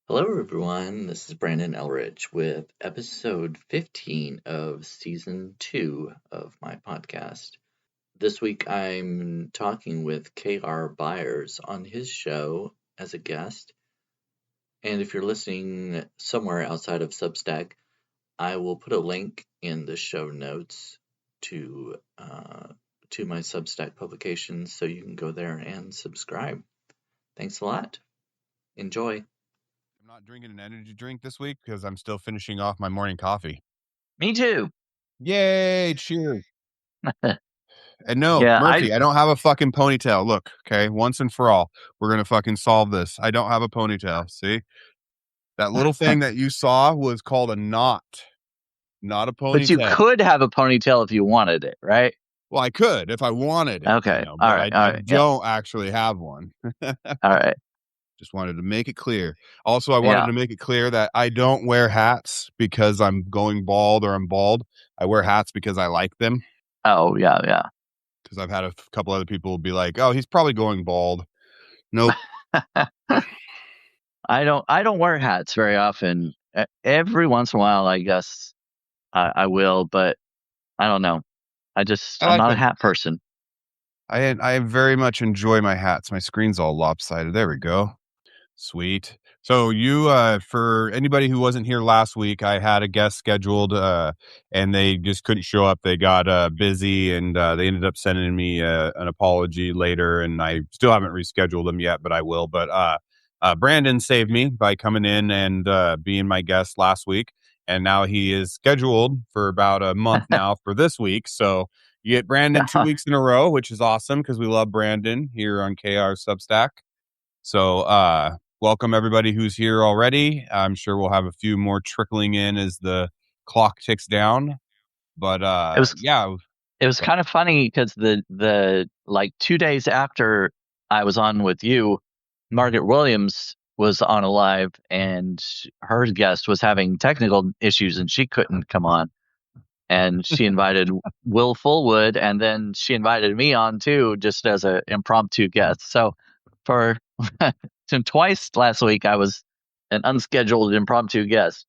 Hello, everyone. This is Brandon Elrich with episode 15 of season 2 of my podcast. This week I'm talking with KR Byers on his show as a guest. And if you're listening somewhere outside of Substack, I will put a link in the show notes to my Substack publications so you can go there and subscribe. Thanks a lot. Enjoy. I'm not drinking an energy drink this week because I'm still finishing off my morning coffee. Me too. Yay, cheers. And no, Yeah, Murphy, I don't have a fucking ponytail. Look, okay, once and for all, we're going to fucking solve this. I don't have a ponytail. See? That little thing that you saw was called a knot, not a ponytail. But you could have a ponytail if you wanted it, right? Well, I could if I wanted it. Okay. But I don't actually have one. All right. Just wanted to make it clear. Also, I wanted to make it clear that I don't wear hats because I'm going bald or I'm bald. I wear hats because I like them. Oh, yeah. Because I've had a couple other people be like, "Oh, he's probably going bald." Nope. I don't wear hats very often. Every once in a while, I guess I will, but I don't know. I'm not a hat person. I very much enjoy my hats. My screen's all lopsided. There we go. Sweet. So you, for anybody who wasn't here last week, I had a guest scheduled, and they just couldn't show up. They got busy, and they ended up sending me an apology later, and I still haven't rescheduled them yet, but I will. But Brandon saved me by coming in and being my guest last week, and now he is scheduled for about a month now for this week. So you get Brandon 2 weeks in a row, which is awesome because we love Brandon here on KR Substack. So welcome everybody who's here already. I'm sure we'll have a few more trickling in as the clock ticks down. But it was kind of funny because the like 2 days after I was on with you, Margaret Williams was on a live and her guest was having technical issues and she couldn't come on. And she invited Will Fullwood, and then she invited me on too, just as an impromptu guest. So for twice last week, I was an unscheduled impromptu guest.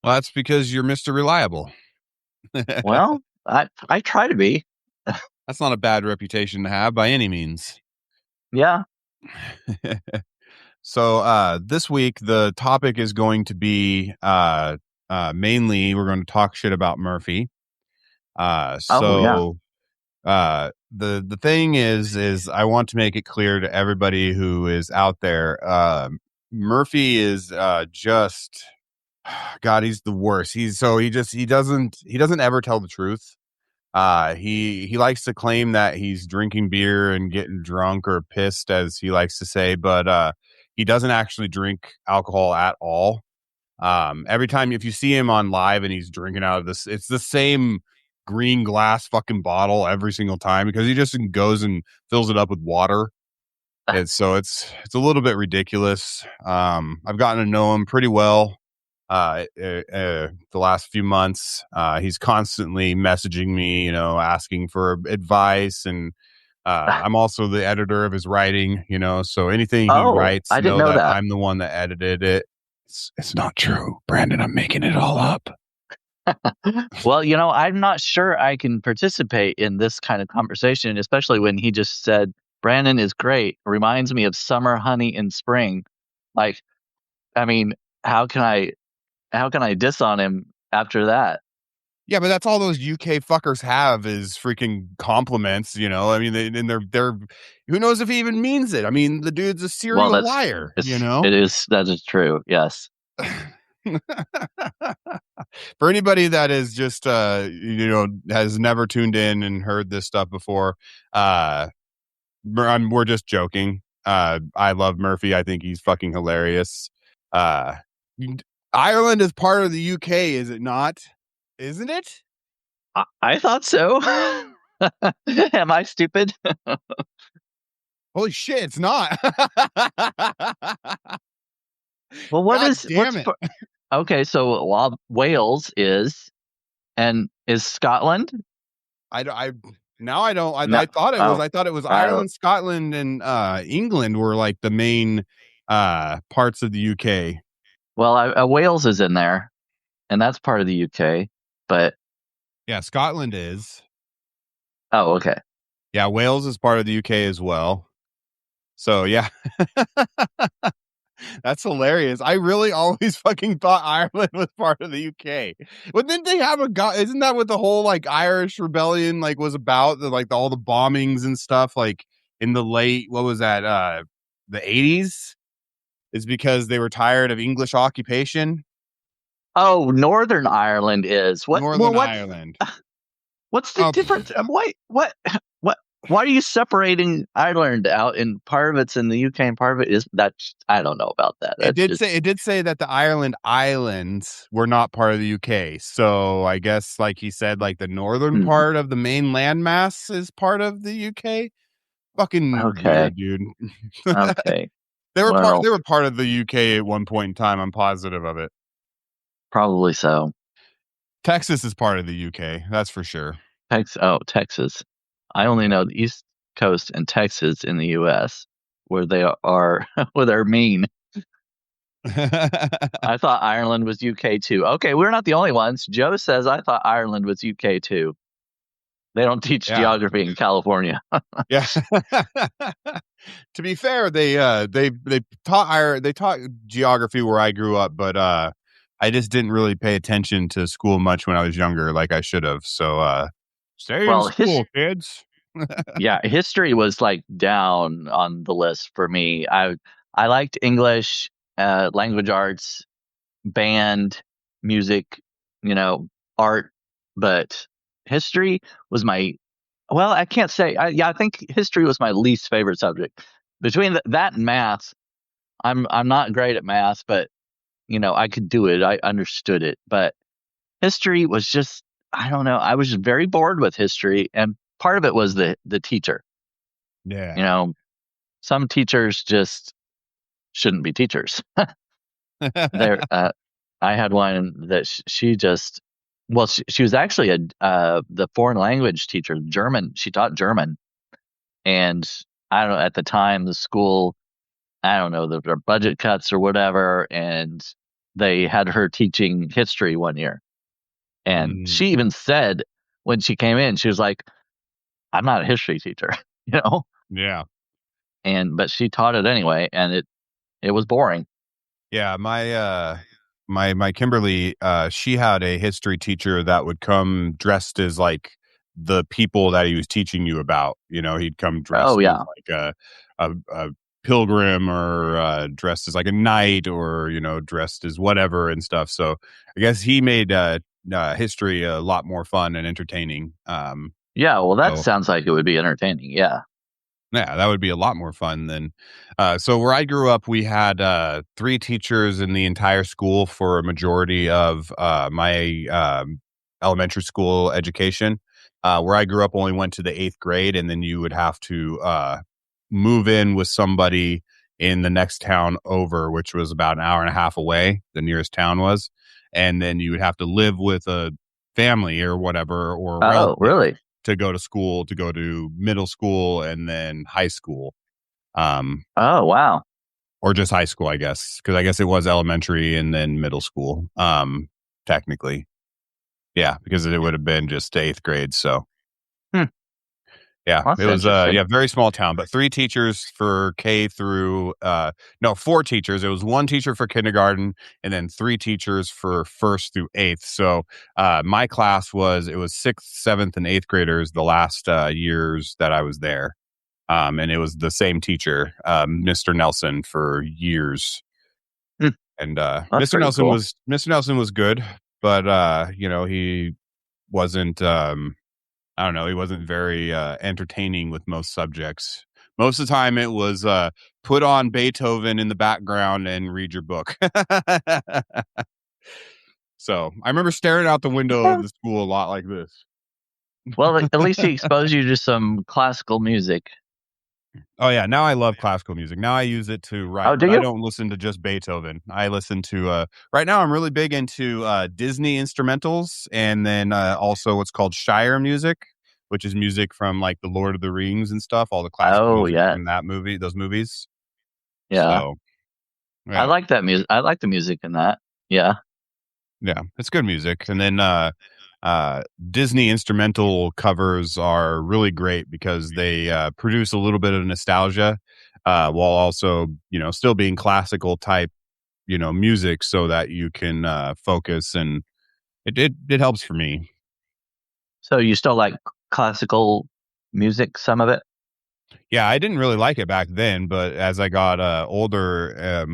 Well, that's because you're Mr. Reliable. Well, I try to be. That's not a bad reputation to have by any means. Yeah. So this week, the topic is going to be mainly we're going to talk shit about Murphy. The thing is I want to make it clear to everybody who is out there. Murphy is just God. He's the worst. He doesn't ever tell the truth. He likes to claim that he's drinking beer and getting drunk or pissed, as he likes to say, but he doesn't actually drink alcohol at all. Every time if you see him on live and he's drinking out of this, it's the same green glass fucking bottle every single time because he just goes and fills it up with water. And so it's a little bit ridiculous. I've gotten to know him pretty well the last few months. He's constantly messaging me, asking for advice, and I'm also the editor of his writing, so anything he writes, I didn't know that. I'm the one that edited it. It's not true, Brandon. I'm making it all up. Well, I'm not sure I can participate in this kind of conversation, especially when he just said, Brandon is great. Reminds me of summer honey in spring. Like, I mean, how can I diss on him after that? Yeah, but that's all those UK fuckers have is freaking compliments, I mean, they're who knows if he even means it? I mean, the dude's a serial liar, That is true. Yes. For anybody that is just has never tuned in and heard this stuff before, we're just joking. I love Murphy. I think he's fucking hilarious. Ireland is part of the UK, is it not? Isn't it? I thought so. Am I stupid? Holy shit, it's not. Well, okay, so Wales is, and is Scotland? I thought it was Ireland, Scotland, and England were like the main parts of the UK. Well, Wales is in there, and that's part of the UK. But Yeah, Scotland is. oh, okay. Yeah, Wales is part of the UK as well. So yeah, that's hilarious. I really always fucking thought Ireland was part of the UK. But didn't they have a guy? Isn't that what the whole like Irish rebellion like was about? All the bombings and stuff like in the late what was that? The 80s is because they were tired of English occupation. Oh, Northern Ireland is what? Well, Northern Ireland. what's the Oh, difference? What? Why are you separating Ireland out? And part of it's in the UK, and part of it is that I don't know about that. it That's did just say that the Ireland Islands were not part of the UK. So I guess, like he said, like the northern part of the main landmass is part of the UK. Fucking okay. weird, dude. Okay. They were Well, part of the UK at one point in time. I'm positive of it. probably so. Texas is part of the UK. That's for sure. Texas. I only know the East Coast and Texas in the U.S. where they are, where they're mean. I thought Ireland was UK too. Okay, we're not the only ones. Joe says I thought Ireland was UK too. They don't teach Yeah. geography in California. Yeah. To be fair, they taught geography where I grew up, but I just didn't really pay attention to school much when I was younger, like I should have. So stay in Well, school, kids. yeah, history was like down on the list for me. I liked English, language arts, band, music, art, but history was my well, I can't say. I think history was my least favorite subject. Between that and math, I'm not great at math, but I could do it. I understood it, but history was just I don't know. I was just very bored with history, and part of it was the teacher. You Yeah. know, some teachers just shouldn't be teachers. There, I had one that she just well, she was actually the foreign language teacher, German. She taught German, and I don't know at the time the school I don't know their budget cuts or whatever, and they had her teaching history one year, and Mm, she even said when she came in, she was like, "I'm not a history teacher," you know, yeah. but she taught it anyway, and it was boring. Yeah, my Kimberly, she had a history teacher that would come dressed as like the people that he was teaching you about. He'd come Oh dressed as yeah, like a pilgrim or dressed as like a knight or dressed as whatever and stuff. So I guess he made history a lot more fun and entertaining. yeah. Well, that So sounds like it would be entertaining. Yeah. yeah, that would be a lot more fun than so where I grew up, we had 3 teachers in the entire school for a majority of my elementary school education. Where I grew up only went to the 8th grade, and then you would have to move in with somebody in the next town over, which was about an hour and a half away, the nearest town was. And then you would have to live with a family or whatever or a Oh, relative really? to go to school, to go to middle school and then high school. Um, Oh, wow. or just high school, I guess, because I guess it was elementary and then middle school, technically. Yeah, because it would have been just 8th grade. So Hmm. yeah, Well, it that's was interesting. very small town, but 3 teachers for K through no, 4 teachers. It was 1 teacher for kindergarten and then 3 teachers for 1st through 8th. So my class it was 6th, 7th, and 8th graders the last years that I was there. And it was the same teacher, Mr. Nelson, for years. Hmm. And That's pretty cool. Mr. Nelson was good, but he wasn't I don't know, he wasn't very entertaining with most subjects. Most of the time it was put on Beethoven in the background and read your book. So I remember staring out the window of Yeah. the school a lot like this. Well, at least he exposed you to some classical music. Oh yeah, now I love classical music. Now I use it to Oh, write, do but I you? don't listen to just Beethoven. I listen to right now I'm really big into Disney instrumentals and then also what's called Shire music, which is music from like the Lord of the Rings and stuff, all the classical Oh, music yes. from those movies. Yeah. So, I Yeah. like that music. I like the music in that. Yeah. Yeah, it's good music. And then Disney instrumental covers are really great because they produce a little bit of nostalgia while also, still being classical type, music so that you can focus, and it helps for me. So you still like classical music, some of it? Yeah, I didn't really like it back then, but as I got older,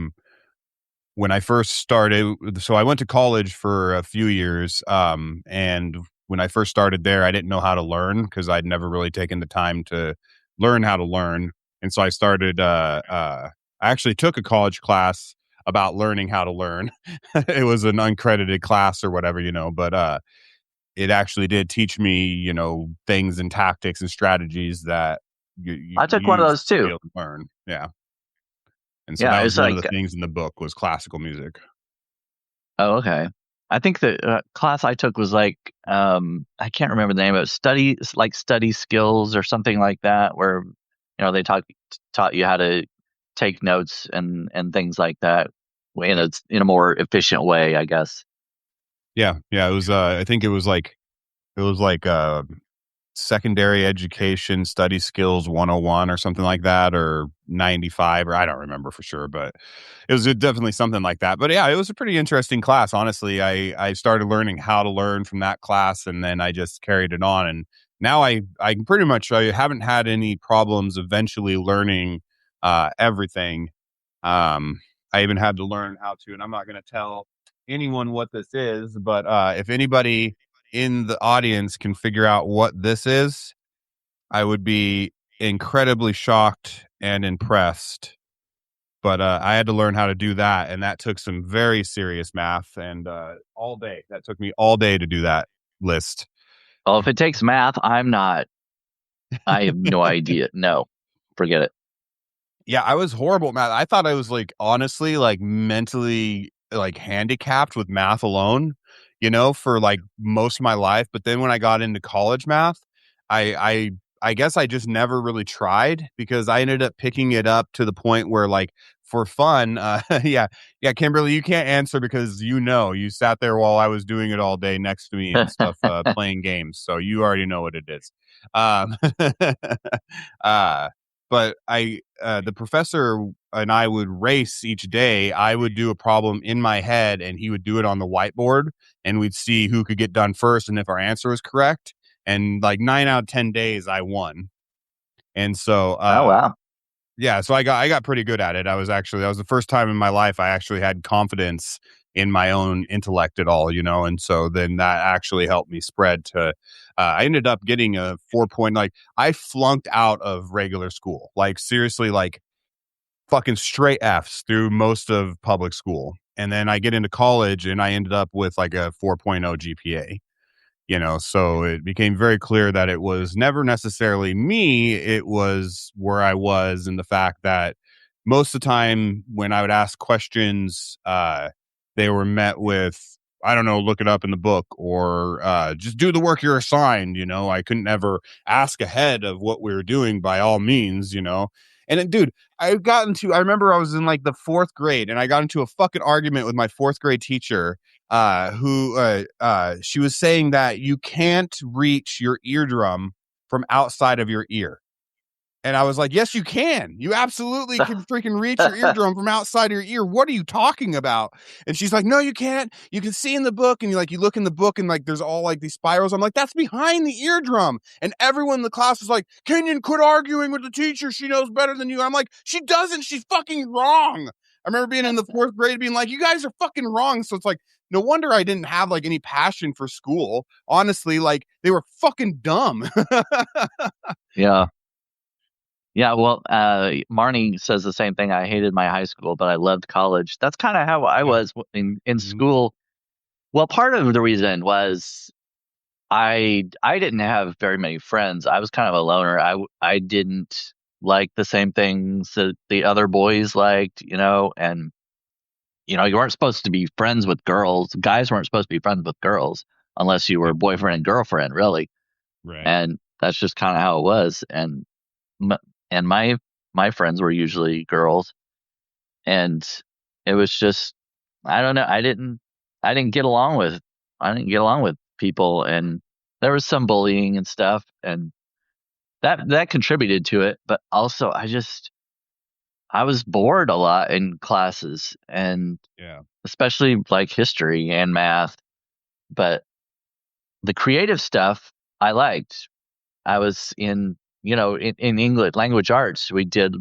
when I first started, so I went to college for a few years, and when I first started there, I didn't know how to learn because I'd never really taken the time to learn how to learn, and so I started. I actually took a college class about learning how to learn. It was an uncredited class or whatever, but it actually did teach me, things and tactics and strategies that you I took one of use those to be too. able to learn. Yeah, and so Yeah, that was it's one of the like, things in the book was classical music. oh, okay. I think the class I took was like, I can't remember the name of it. Study skills or something like that, where they taught you how to take notes and things like that in a more efficient way, I guess. Yeah, it was, I think it was like secondary education study skills 101 or something like that, or 95, or I don't remember for sure, but it was definitely something like that. But yeah, it was a pretty interesting class. Honestly, I started learning how to learn from that class, and then I just carried it on. And now I pretty much, I haven't had any problems eventually learning everything. I even had to learn how to, and I'm not going to tell anyone what this is, but if anybody in the audience can figure out what this is, I would be incredibly shocked and impressed. But I had to learn how to do that, and that took some very serious math, and all day. That took me all day to do that list. Well, if it takes math, I'm not. I have no idea. No, forget it. Yeah, I was horrible at math. I thought I was like honestly like mentally like handicapped with math alone, for like most of my life. But then when I got into college math, I I guess I just never really tried because I ended up picking it up to the point where like for fun, yeah, Kimberly, you can't answer because you sat there while I was doing it all day next to me and stuff, playing games. So you already know what it is. Um uh but the professor and I would race each day. I would do a problem in my head and he would do it on the whiteboard, and we'd see who could get done first and if our answer was correct. And like 9 out of 10 days I won. And so, Oh wow. yeah, so I got pretty good at it. That was the first time in my life I actually had confidence in my own intellect at all, and so then that actually helped me spread to, I ended up getting a 4 point, like I flunked out of regular school, like seriously, like fucking straight Fs through most of public school. And then I get into college and I ended up with like a 4.0 GPA. So it became very clear that it was never necessarily me. It was where I was, and the fact that most of the time when I would ask questions, they were met with, I don't know, look it up in the book, or just do the work you're assigned. I couldn't ever ask ahead of what we were doing by all means. And then, dude, I remember I was in like the fourth grade and I got into a fucking argument with my fourth grade teacher, who she was saying that you can't reach your eardrum from outside of your ear. And I was like, yes, you can. You absolutely can freaking reach your eardrum from outside of your ear. What are you talking about? And she's like, no, you can't. You can see in the book, and you look in the book and like there's all like these spirals. I'm like, that's behind the eardrum. And everyone in the class was like, Kenyon, quit arguing with the teacher. She knows better than you. I'm like, she doesn't. She's fucking wrong. I remember being in the fourth grade being like, you guys are fucking wrong. So it's like, no wonder I didn't have like any passion for school. Honestly, like they were fucking dumb. Yeah. Yeah, well, Marnie says the same thing. I hated my high school, but I loved college. That's kind of how I Yeah. was in Mhm. school. Well, part of the reason was I didn't have very many friends. I was kind of a loner. I didn't like the same things that the other boys liked, and you weren't supposed to be friends with girls. Guys weren't supposed to be friends with girls unless you were Yep. boyfriend and girlfriend, really. Right. And that's just kind of how it was. M- and my friends were usually girls, and It was just, I don't know. I didn't get along with people, and there was some bullying and stuff, and that contributed to it. But also, I was bored a lot in classes, and Yeah. especially like history and math. But the creative stuff I liked. I was in English language arts. We did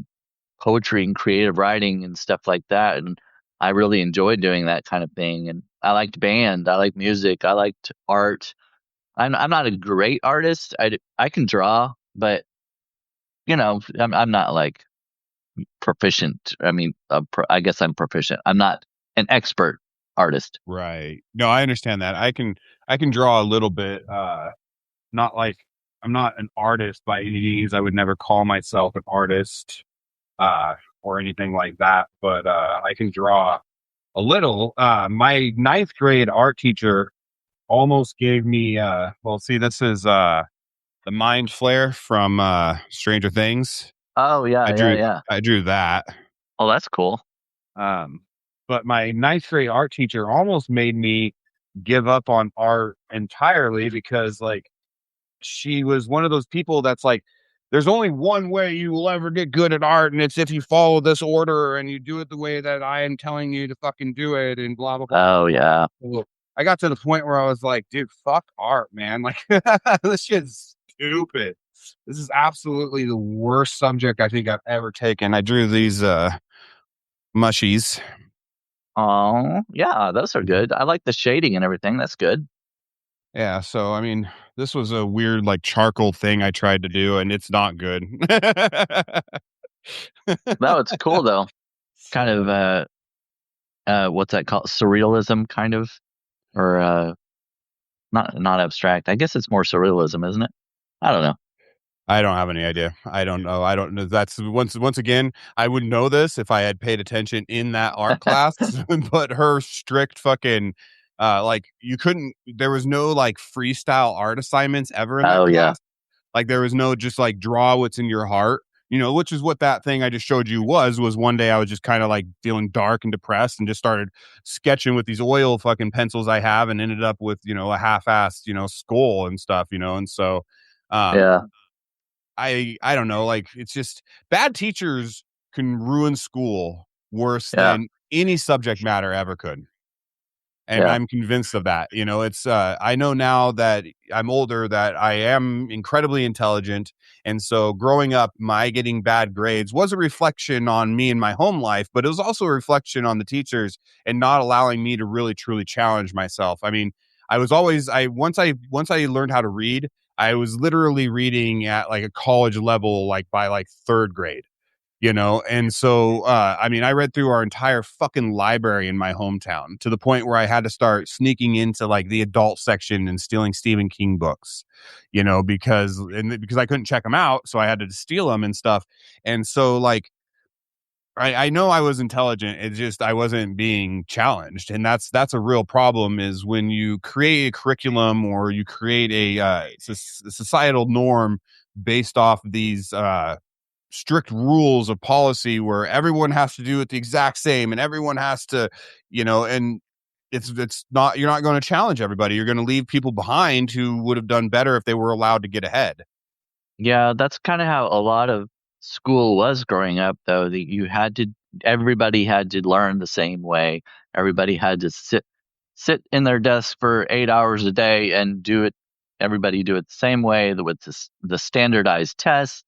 poetry and creative writing and stuff like that, and I really enjoyed doing that kind of thing. And I liked band. I liked music. I liked art. I'm not a great artist. I can draw, but I'm not like proficient. I mean, I guess I'm proficient. I'm not an expert artist. Right. No, I understand that. I can draw a little bit. Not like I'm not an artist by any means. I would never call myself an artist, or anything like that. But I can draw a little. My ninth grade art teacher almost gave me. Well, see, this is the mind flare from Stranger Things. Oh yeah, I yeah, drew. yeah. I drew that. Oh, that's cool. But my ninth grade art teacher almost made me give up on art entirely because, like, she was one of those people that's like, there's only one way you will ever get good at art, and it's if you follow this order and you do it the way that I am telling you to fucking do it, and blah blah blah. Oh yeah, Well, I got to the point where I was like, dude, fuck art, man. Like, this shit's stupid. This is absolutely the worst subject I think I've ever taken. I drew these mushies. oh yeah, those are good. I like the shading and everything. That's good. Yeah, so I mean, this was a weird like charcoal thing I tried to do, and it's not good. No, it's cool though. Kind of what's that called? Surrealism, kind of, or not abstract. I guess it's more surrealism, isn't it? I don't know. I don't have any idea. I don't know. I don't know. That's once again, I would know this if I had paid attention in that art class. But her strict fucking like you couldn't. There was no like freestyle art assignments ever in that Oh yeah, class. Like there was no just like draw what's in your heart. Which is what that thing I just showed you was one day I was just kind of like feeling dark and depressed and just started sketching with these oil fucking pencils I have and ended up with, a half-assed, skull and stuff, and so um yeah, I don't know, like it's just bad teachers can ruin school worse yeah, than any subject matter ever could. And yeah, I'm convinced of that. It's I know now that I'm older that I am incredibly intelligent. And so growing up, my getting bad grades was a reflection on me and my home life, but it was also a reflection on the teachers and not allowing me to really truly challenge myself. I mean, I was always I once I learned how to read, I was literally reading at like a college level, like by like third grade. And so I mean, I read through our entire fucking library in my hometown to the point where I had to start sneaking into like the adult section and stealing Stephen King books, because I couldn't check them out, so I had to steal them and stuff. And so like I know I was intelligent, it's just I wasn't being challenged, and that's a real problem. Is when you create a curriculum or you create a societal norm based off these strict rules of policy where everyone has to do it the exact same and everyone has to, and it's not, you're not going to challenge everybody. You're going to leave people behind who would have done better if they were allowed to get ahead. yeah. That's kind of how a lot of school was growing up, though. That everybody had to learn the same way. Everybody had to sit in their desk for 8 hours a day and do it. Everybody do it the same way with the standardized tests.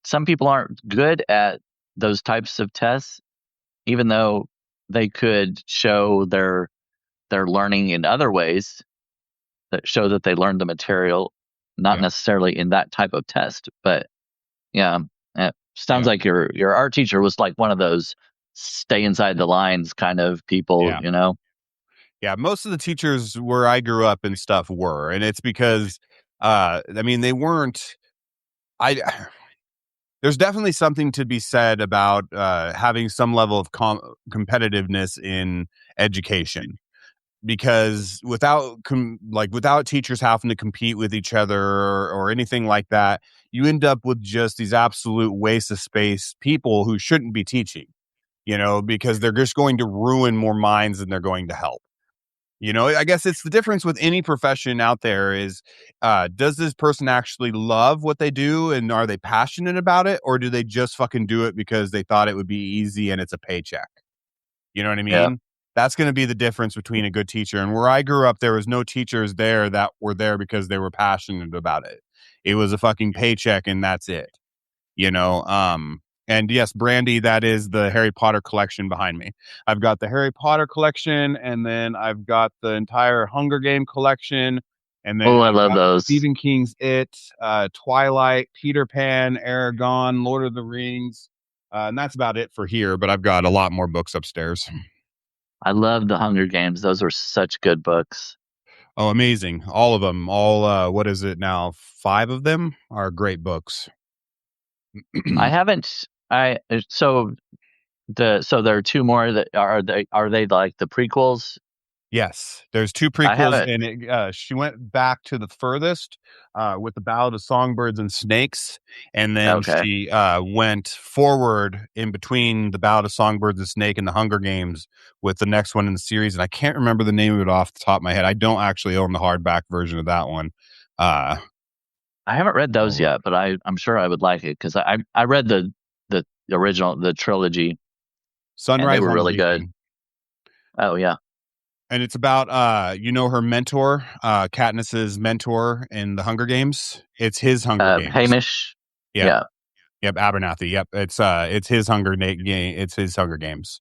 Some people aren't good at those types of tests, even though they could show their learning in other ways that show that they learned the material, not Yeah. necessarily in that type of test. But yeah, it sounds Yeah. like your art teacher was like one of those stay inside the lines kind of people, Yeah. Yeah. Most of the teachers where I grew up and stuff were, and it's because, I mean, they weren't, I, there's definitely something to be said about having some level of competitiveness in education, because without teachers having to compete with each other or anything like that, you end up with just these absolute waste of space people who shouldn't be teaching. because they're just going to ruin more minds than they're going to help. I guess it's the difference with any profession out there is, does this person actually love what they do and are they passionate about it? Or do they just fucking do it because they thought it would be easy and it's a paycheck? You know what I Yeah. mean? That's going to be the difference between a good teacher. And where I grew up, there was no teachers there that were there because they were passionate about it. It was a fucking paycheck and that's it. And yes, Brandy, that is the Harry Potter collection behind me. I've got the Harry Potter collection, and then I've got the entire Hunger Game collection, and then Oh, I I've love got those. Stephen King's It, Twilight, Peter Pan, Aragon, Lord of the Rings, and that's about it for here. But I've got a lot more books upstairs. I love the Hunger Games. Those were such good books. Oh, amazing! All of them. What is it now? 5 of them are great books. I haven't. So there are 2 more that are they like the prequels? Yes, there's 2 I prequels, haven't. and she went back to the furthest with the Ballad of Songbirds and Snakes, and then Okay. she went forward in between the Ballad of Songbirds and Snake and the Hunger Games with the next one in the series, and I can't remember the name of it off the top of my head. I don't actually own the hardback version of that one. I haven't read those Oh. yet, but I'm sure I would like it because I read the original, the trilogy, and they Sunrise were on the really good. Reaping. Oh yeah. And it's about her mentor, Katniss's mentor in the Hunger Games. It's his Hunger Games. Hamish. Yeah. Yeah. Yep, Abernathy. Yep, it's his game. It's his Hunger Games.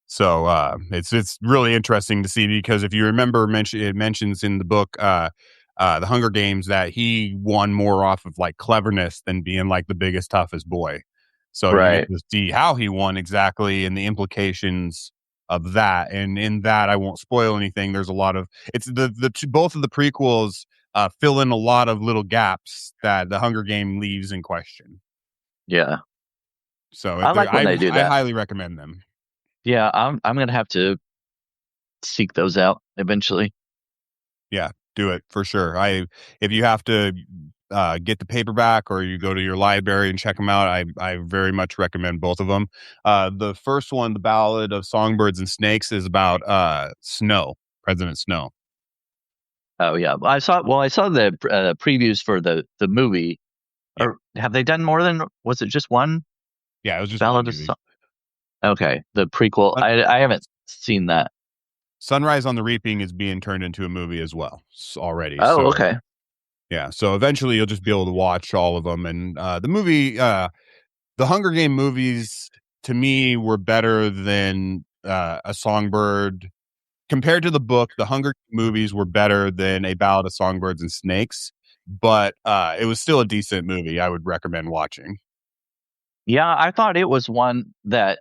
So it's really interesting to see because if you remember, it mentions in the book, the Hunger Games that he won more off of like cleverness than being like the biggest toughest boy. So you get Right. to see how he won exactly and the implications of that. And in that, I won't spoil anything. There's a lot of both of the prequels fill in a lot of little gaps that the Hunger Game leaves in question. Yeah. So I like when they do I that. highly recommend them. Yeah, I'm gonna have to seek those out eventually. Yeah, do it for sure. If you have to get the paperback or you go to your library and check them out, I very much recommend both of them. The first one, The Ballad of Songbirds and Snakes, is about Snow, President Snow. Oh yeah, I saw the previews for the movie. Yeah. Or have they done more than? Was it just one? Yeah, it was just Ballad one of movie. Okay, the prequel. I haven't seen that. Sunrise on the Reaping is being turned into a movie as well already. Oh, So okay. yeah, so eventually you'll just be able to watch all of them. And the movie, the Hunger Game movies, to me, were better than a Songbird. Compared to the book, the Hunger movies were better than A Ballad of Songbirds and Snakes, but it was still a decent movie. I would recommend watching. Yeah, I thought it was one that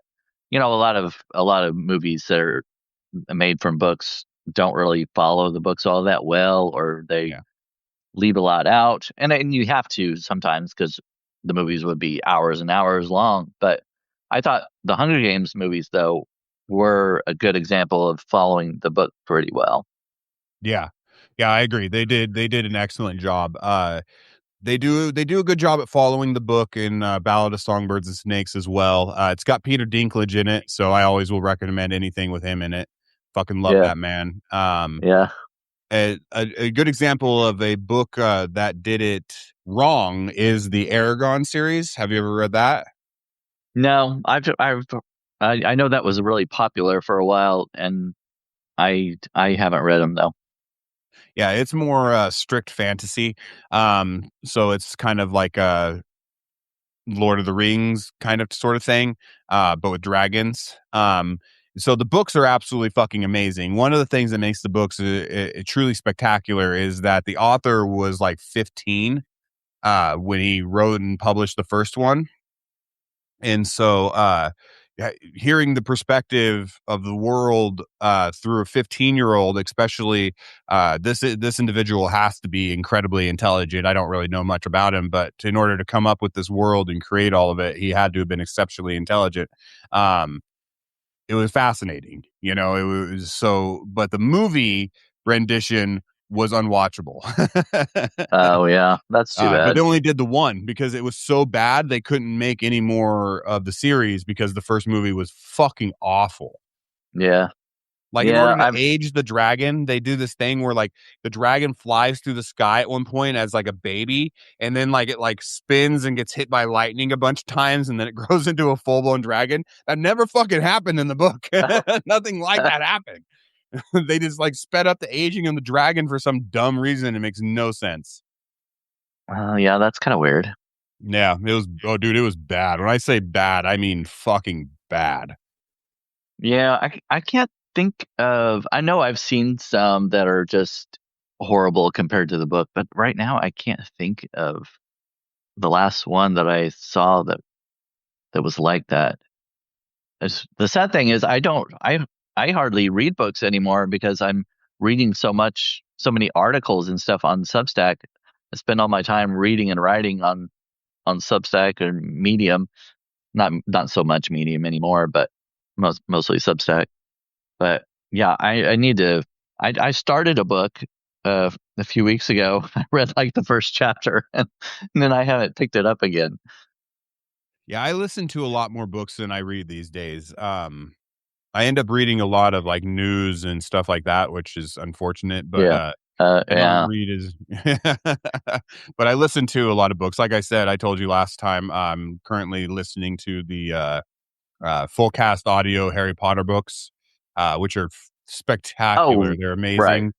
a lot of movies that are made from books don't really follow the books all that well, or they Yeah. leave a lot out, and you have to sometimes because the movies would be hours and hours long. But I thought the Hunger Games movies, though, were a good example of following the book pretty well. Yeah, I agree. They did an excellent job. They do a good job at following the book in Ballad of Songbirds and Snakes as well. It's got Peter Dinklage in it, so I always will recommend anything with him in it. Fucking love Yeah, that man. yeah. A good example of a book that did it wrong is the Aragon series. Have you ever read that? No, I know that was really popular for a while, and I haven't read them though. Yeah, it's more strict fantasy. So it's kind of like a Lord of the Rings kind of sort of thing, but with dragons. So the books are absolutely fucking amazing. One of the things that makes the books truly spectacular is that the author was like 15 when he wrote and published the first one. And so hearing the perspective of the world through a 15-year-old, especially this individual has to be incredibly intelligent. I don't really know much about him, but in order to come up with this world and create all of it, he had to have been exceptionally intelligent. It was fascinating, it was so, but the movie rendition was unwatchable. Oh yeah, that's too But bad. they only did the one because it was so bad they couldn't make any more of the series because the first movie was fucking awful. Yeah, Like in yeah. order to age the dragon, they do this thing where like the dragon flies through the sky at one point as like a baby, and then like it like spins and gets hit by lightning a bunch of times, and then it grows into a full blown dragon. That never fucking happened in the book. Nothing like that happened. They just like sped up the aging of the dragon for some dumb reason. It makes no sense. Oh yeah, that's kind of weird. Yeah, it was. Oh, dude, it was bad. When I say bad, I mean fucking bad. Yeah, I can't think of. I know I've seen some that are just horrible compared to the book, but right now I can't think of the last one that I saw that was like that. The sad thing is I hardly read books anymore because I'm reading so many articles and stuff on Substack. I spend all my time reading and writing on Substack or Medium. Not so much Medium anymore, but mostly Substack. But yeah, I need to. I started a book a few weeks ago. I read like the first chapter, and then I haven't picked it up again. Yeah, I listen to a lot more books than I read these days. I end up reading a lot of like news and stuff like that, which is unfortunate, but Yeah, I don't yeah. read as but I listen to a lot of books. Like I said, I told you last time, I'm currently listening to the full cast audio Harry Potter books, which are spectacular. Oh, They're right. amazing.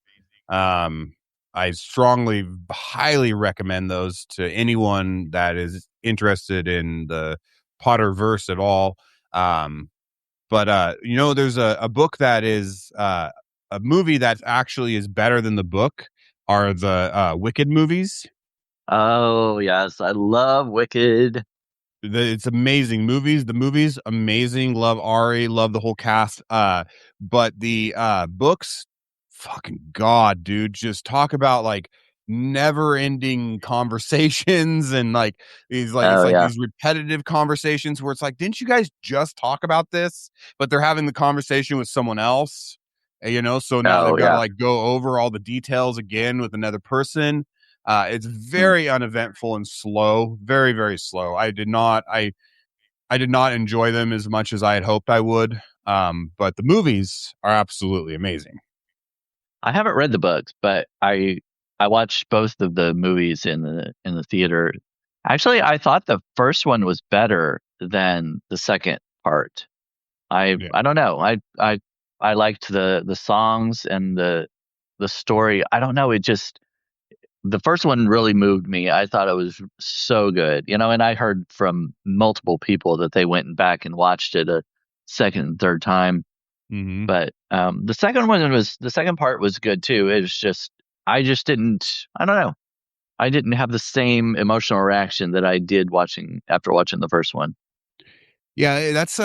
Um, I strongly, highly recommend those to anyone that is interested in the Potterverse at all. But there's a book that is a movie that actually is better than the book are the Wicked movies. Oh yes, I love Wicked. It's amazing movies. The movies amazing. Love Ari. Love the whole cast. But the books, fucking god, dude. Just talk about like never ending conversations and like these like it's Oh like yeah. these repetitive conversations where it's like, didn't you guys just talk about this? But they're having the conversation with someone else. So now they've Oh got to yeah. like go over all the details again with another person. It's Hmm. very uneventful and slow, very, very slow. I did not enjoy them as much as I had hoped I would. But the movies are absolutely amazing. I haven't read the books, but I watched both of the movies in the theater. Actually, I thought the first one was better than the second part. Yeah. I don't know. I liked the songs and the story. I don't know. It just the first one really moved me. I thought it was so good, and I heard from multiple people that they went back and watched it a second and third time. Hmm. But the second part was good too. It was just I just didn't I don't know. I didn't have the same emotional reaction that I did after watching the first one. Yeah, that's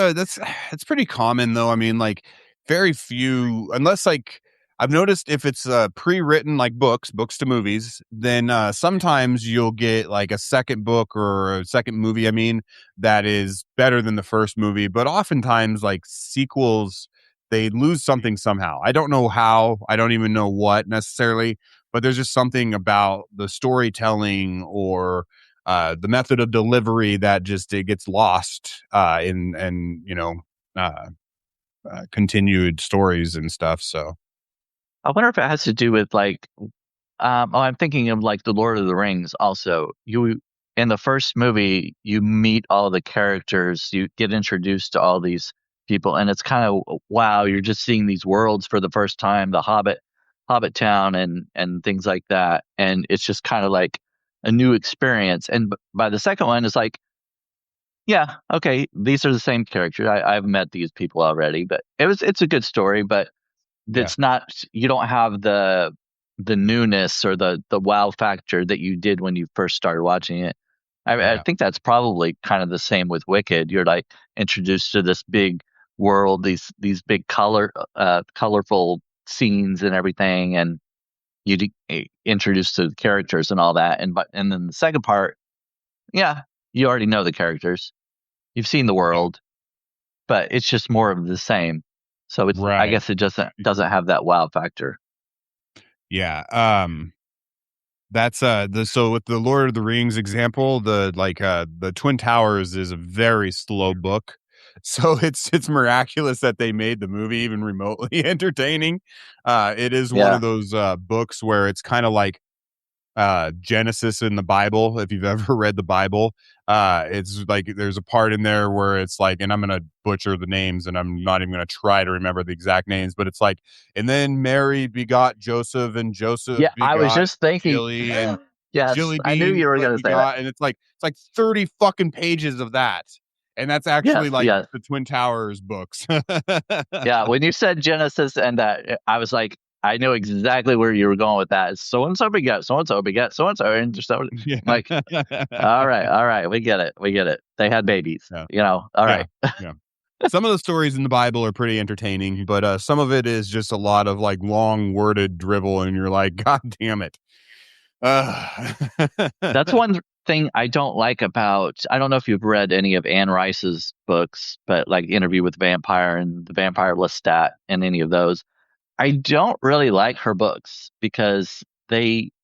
pretty common though. I mean, like very few, unless like I've noticed if it's pre-written like books to movies, then sometimes you'll get like a second book or a second movie. I mean, that is better than the first movie, but oftentimes like sequels, they lose something somehow. I don't know how. I don't even know what necessarily, but there's just something about the storytelling or the method of delivery that just it gets lost in uh, continued stories and stuff. So I wonder if it has to do with like I'm thinking of like the Lord of the Rings also. You in the first movie you meet all the characters, you get introduced to all these people and it's kind of wow, you're just seeing these worlds for the first time, the Hobbit town and things like that. And it's just kind of like a new experience. And by the second one it's like yeah, okay, these are the same characters. I've met these people already, but it's a good story, but yeah, that's not you don't have the newness or the wow factor that you did when you first started watching it. I yeah, think that's probably kind of the same with Wicked. You're like introduced to this big world, these big colorful scenes and everything, and introduced to the characters and all that. And then the second part, yeah, you already know the characters, you've seen the yeah, world, but it's just more of the same. So I right. guess it doesn't have that wow factor. Yeah. That's so with the Lord of the Rings example, the Twin Towers is a very slow book. So it's miraculous that they made the movie even remotely entertaining. It is one Yeah. of those books where it's kind of like Genesis in the Bible. If you've ever read the Bible, it's like there's a part in there where it's like, and I'm gonna butcher the names, and I'm not even gonna try to remember the exact names, but it's like, and then Mary begot Joseph, and Joseph Yeah. I was begot just thinking, Jilly, and yes, Jilly I knew Bean you were going to say that. begot, and it's like 30 fucking pages of that, and that's actually Yes. like Yes. the Twin Towers books. Yeah. When you said Genesis and that, I was like, I know exactly where you were going with that. So and so begat, so and so begat, so and so. And just Yeah. like, all right. We get it. They had babies, Yeah. all Yeah. right. Yeah. Some of the stories in the Bible are pretty entertaining, but some of it is just a lot of like long worded drivel, and you're like, God damn it. Uh, That's one thing I don't like about, I don't know if you've read any of Anne Rice's books, but like Interview with the Vampire and The Vampire Lestat and any of those. I don't really like her books because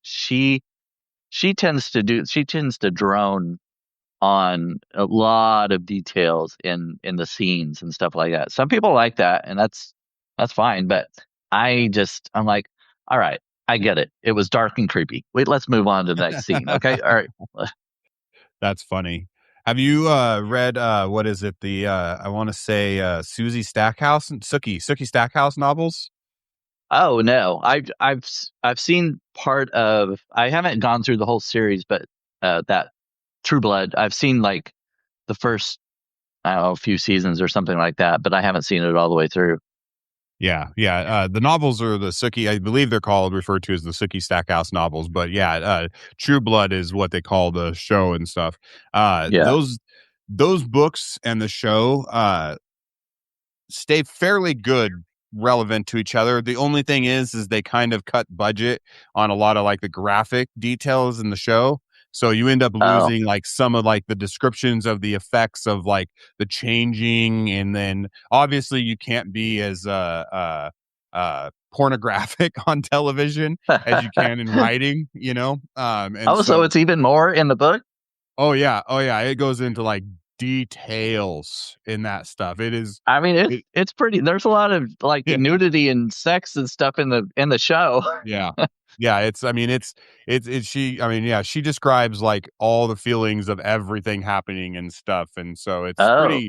she tends to drone on a lot of details in the scenes and stuff like that. Some people like that, and that's fine, but I'm like, all right, I get it. It was dark and creepy. Wait, let's move on to the next scene. Okay. All right. that's funny. Have you read what is it? The I want to say Susie Stackhouse and Sookie Stackhouse novels? Oh no. I've seen part of, I haven't gone through the whole series, but that True Blood, I've seen like the first, I don't know, a few seasons or something like that, but I haven't seen it all the way through. Yeah, yeah. The novels are the Sookie, I believe they're referred to as the Sookie Stackhouse novels. But yeah, True Blood is what they call the show and stuff. Yeah. Those books and the show stay fairly good, relevant to each other. The only thing is they kind of cut budget on a lot of like the graphic details in the show. So you end up Oh. losing like some of like the descriptions of the effects of like the changing, and then obviously you can't be as pornographic on television as you can in writing, you know. And Oh, so so it's even more in the book? oh yeah, it goes into like details in that stuff. It is I mean, it it's pretty. There's a lot of like yeah. nudity and sex and stuff in the show. Yeah. Yeah, I mean, it's she, I mean, yeah, she describes like all the feelings of everything happening and stuff, and so Oh,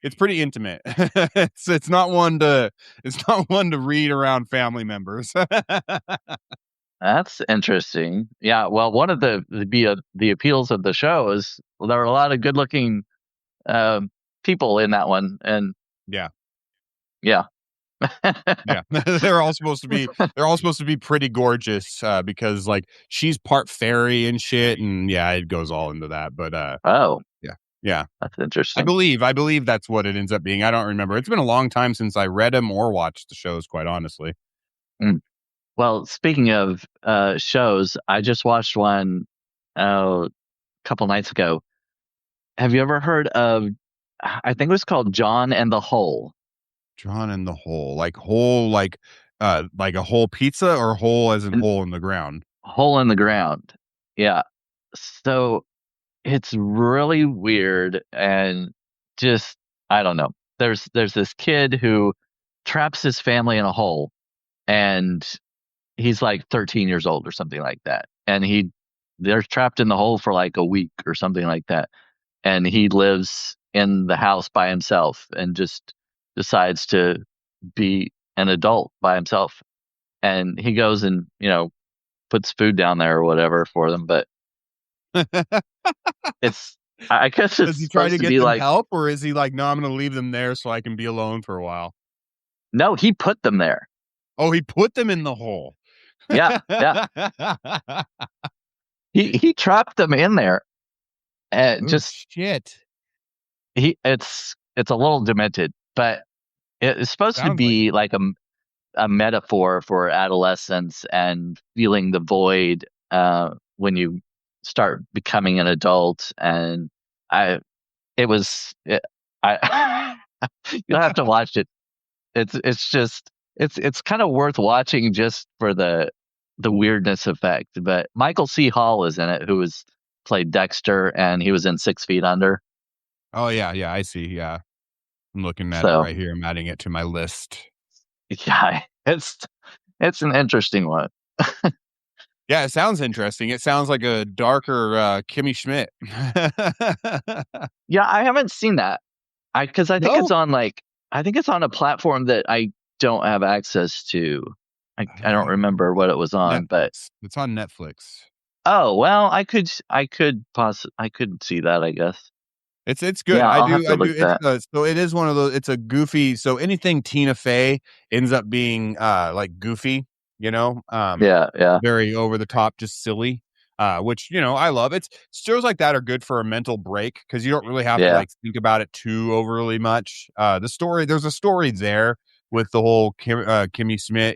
it's pretty intimate. It's not one to it's not one to read around family members. that's interesting. Yeah. Well, one of the appeals of the show is, well, there are a lot of good looking um, people in that one, and Yeah. yeah. Yeah. They're all supposed to be pretty gorgeous because like she's part fairy and shit, and yeah, it goes all into that, but Oh, yeah. Yeah. that's interesting. I believe that's what it ends up being. I don't remember. It's been a long time since I read them or watched the shows, quite honestly. Mm. Well, speaking of shows, I just watched one a couple nights ago. Have you ever heard of? I think it was called John and the Hole. John in the hole, like a whole pizza, or hole as in And hole in the ground. hole in the ground. Yeah. So it's really weird and just, I don't know. There's this kid who traps his family in a hole, and he's like 13 years old or something like that. And they're trapped in the hole for like a week or something like that. And he lives in the house by himself and just decides to be an adult by himself. And he goes and, puts food down there or whatever for them. But it's, I guess it's Does he try supposed to to get be them like, help, or is he like, no, I'm going to leave them there so I can be alone for a while? no, he put them there. Oh, he put them in the hole. Yeah. Yeah. He trapped them in there and Oh just, shit! it's a little demented, but it's supposed to Sounds like be it. like a metaphor for adolescence and feeling the void when you start becoming an adult. And I, it was, it, I, you'll have to watch it. It's just, it's kind of worth watching just for the weirdness effect. But Michael C. Hall is in it, who was played Dexter, and he was in 6 Feet Under. Oh yeah, I see. Yeah, I'm looking at it So right here. I'm adding it to my list. yeah, it's an interesting one. Yeah, it sounds interesting. It sounds like a darker Kimmy Schmidt. Yeah, I haven't seen that. Because I think No, it's on a platform that I don't have access to. I don't remember what it was on, but Netflix. It's on Netflix. oh well, I could see that, I guess. It's good. Yeah, I I'll have do to I do. look that. So it is one of those. It's a goofy. So anything Tina Fey ends up being like goofy. You know, Yeah. very over the top, just silly. Which I love. It's shows like that are good for a mental break because you don't really have to Yeah. like think about it too overly much. There's a story there with the whole Kimmy Schmidt,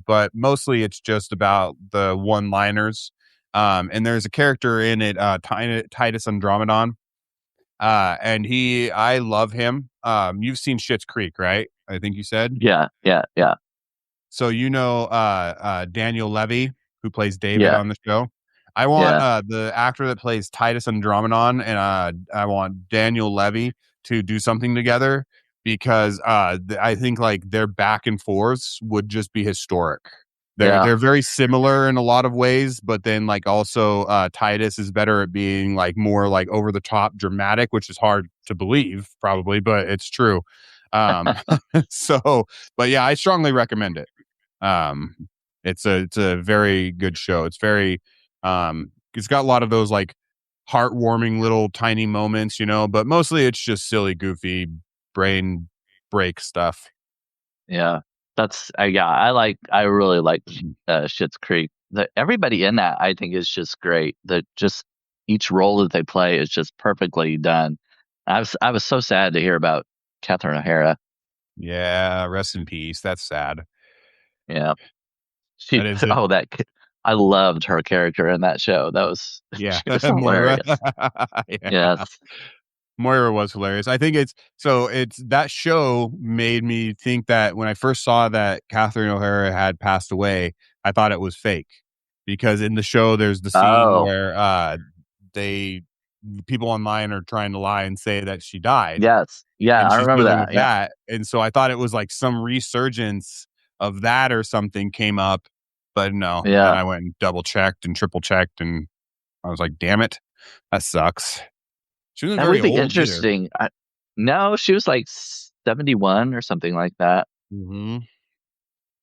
but mostly it's just about the one-liners. And there's a character in it, Titus Andromedon. And I love him. You've seen Schitt's Creek, right? I think you said. Yeah. So Daniel Levy, who plays David Yeah. on the show. I want Yeah. the actor that plays Titus Andromedon, and I want Daniel Levy to do something together because I think like their back and forths would just be historic. Yeah. They're very similar in a lot of ways, but then like also Titus is better at being like more like over the top dramatic, which is hard to believe probably, but it's true. Um, so, but yeah, I strongly recommend it. Um, it's a very good show. It's very it's got a lot of those like heartwarming little tiny moments, but mostly it's just silly, goofy, brain break stuff. Yeah. That's yeah, I really like Schitt's Creek. Everybody in that I think is just great. That just each role that they play is just perfectly done. I was so sad to hear about Catherine O'Hara. Yeah, rest in peace. That's sad. Yeah. That She is it. oh I loved her character in that show. That was Yeah, she was Moira. hilarious. Yeah. Yes. Moira was hilarious. I think it's that show made me think that when I first saw that Catherine O'Hara had passed away, I thought it was fake because in the show there's the scene Oh, where they people online are trying to lie and say that she died yes. Yeah, and I she's remember dealing that. with Yeah. that, and so I thought it was like some resurgence of that or something came up, but no. Then Yeah. I went and double checked and triple checked, and I was like, damn it, that sucks. She wasn't That very would be old either. interesting. No, she was like 71 or something like that. Mm-hmm.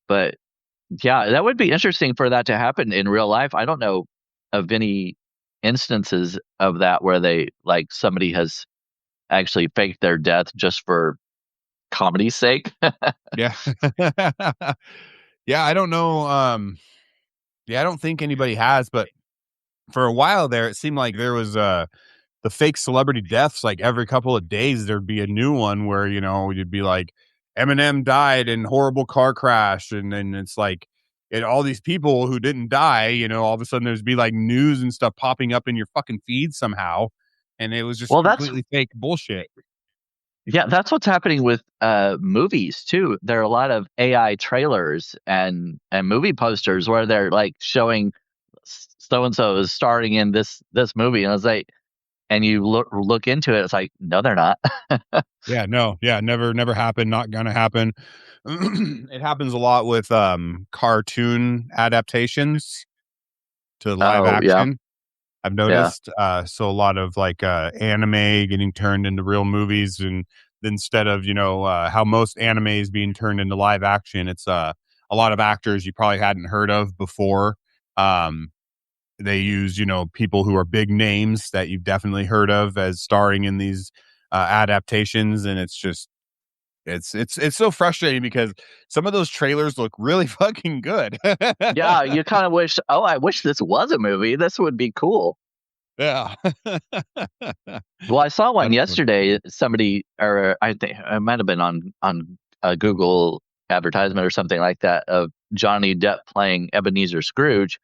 But yeah, that would be interesting for that to happen in real life. I don't know of any instances of that where they like somebody has actually faked their death just for comedy's sake. Yeah. Yeah, I don't know. Yeah, I don't think anybody has, but for a while there, it seemed like there was the fake celebrity deaths. Like every couple of days, there'd be a new one where you'd be like, Eminem died in horrible car crash, and then it's like, and all these people who didn't die, all of a sudden there's be like news and stuff popping up in your fucking feed somehow, and it was just Well, completely fake bullshit. that's what's happening with movies too. There are a lot of AI trailers and movie posters where they're like showing so and so is starring in this movie, and I was like, and you look into it, it's like, no, they're not. Yeah, no, yeah, never happened, not gonna happen. It happens a lot with cartoon adaptations to live Oh yeah, action. I've yeah. noticed so a lot of like anime getting turned into real movies, and instead of how most anime is being turned into live action, it's a lot of actors you probably hadn't heard of before. Um they use people who are big names that you've definitely heard of as starring in these adaptations, and it's just it's so frustrating because some of those trailers look really fucking good. Yeah, you kind of wish, oh, I wish this was a movie. This would be cool. Yeah. Well, I saw one Unfortunately. yesterday. Somebody, or I think it might have been on a Google advertisement or something like that, of Johnny Depp playing Ebenezer Scrooge,